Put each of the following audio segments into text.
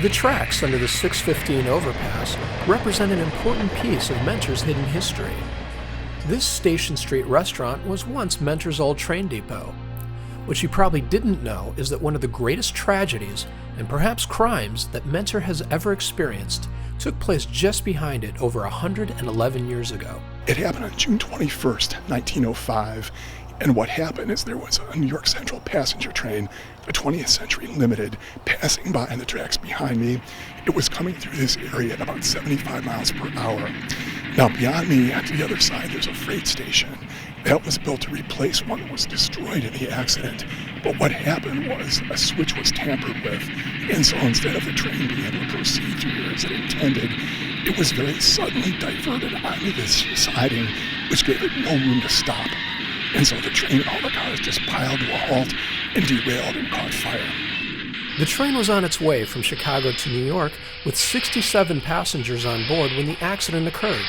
The tracks under the 615 overpass represent an important piece of Mentor's hidden history. This Station Street restaurant was once Mentor's old train depot. What you probably didn't know is that one of the greatest tragedies, and perhaps crimes, that Mentor has ever experienced took place just behind it over 111 years ago. It happened on June 21st, 1905, and what happened is there was a New York Central passenger train, the 20th Century Limited, passing by on the tracks behind me. It was coming through this area at about 75 miles per hour. Now beyond me, to the other side, there's a freight station. That was built to replace one that was destroyed in the accident. But what happened was a switch was tampered with, and so instead of the train being able to proceed through here as it intended, it was very suddenly diverted onto this siding, which gave it no room to stop. And so the train and all the cars just piled to a halt and derailed and caught fire. The train was on its way from Chicago to New York with 67 passengers on board when the accident occurred.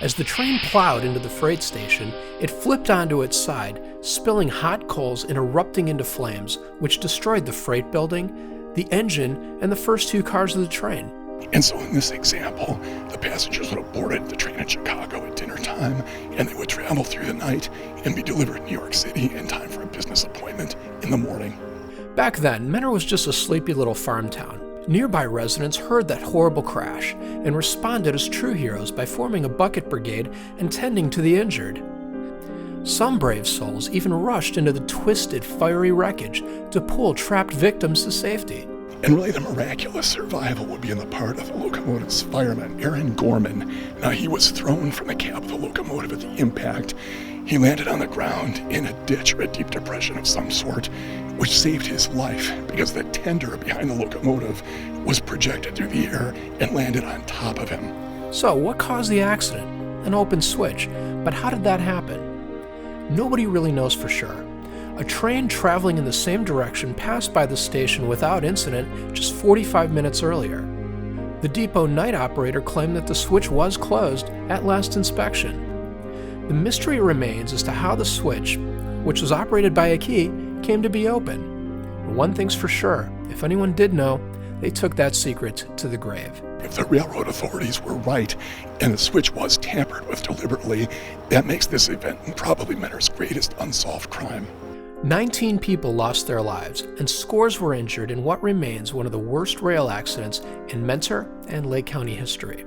As the train plowed into the freight station, it flipped onto its side, spilling hot coals and erupting into flames, which destroyed the freight building, the engine, and the first two cars of the train. And so in this example, the passengers would have boarded the train in Chicago at dinner time, and they would travel through the night and be delivered in New York City in time for a business appointment in the morning. Back then, Mentor was just a sleepy little farm town. Nearby residents heard that horrible crash and responded as true heroes by forming a bucket brigade and tending to the injured. Some brave souls even rushed into the twisted, fiery wreckage to pull trapped victims to safety. And really the miraculous survival would be on the part of the locomotive's fireman, Aaron Gorman. Now he was thrown from the cab of the locomotive at the impact. He landed on the ground in a ditch or a deep depression of some sort, which saved his life because the tender behind the locomotive was projected through the air and landed on top of him. So what caused the accident? An open switch. But how did that happen? Nobody really knows for sure. A train traveling in the same direction passed by the station without incident just 45 minutes earlier. The depot night operator claimed that the switch was closed at last inspection. The mystery remains as to how the switch, which was operated by a key, came to be open. But one thing's for sure, if anyone did know, they took that secret to the grave. If the railroad authorities were right and the switch was tampered with deliberately, that makes this event probably Mentor's greatest unsolved crime. 19 people lost their lives, and scores were injured in what remains one of the worst rail accidents in Mentor and Lake County history.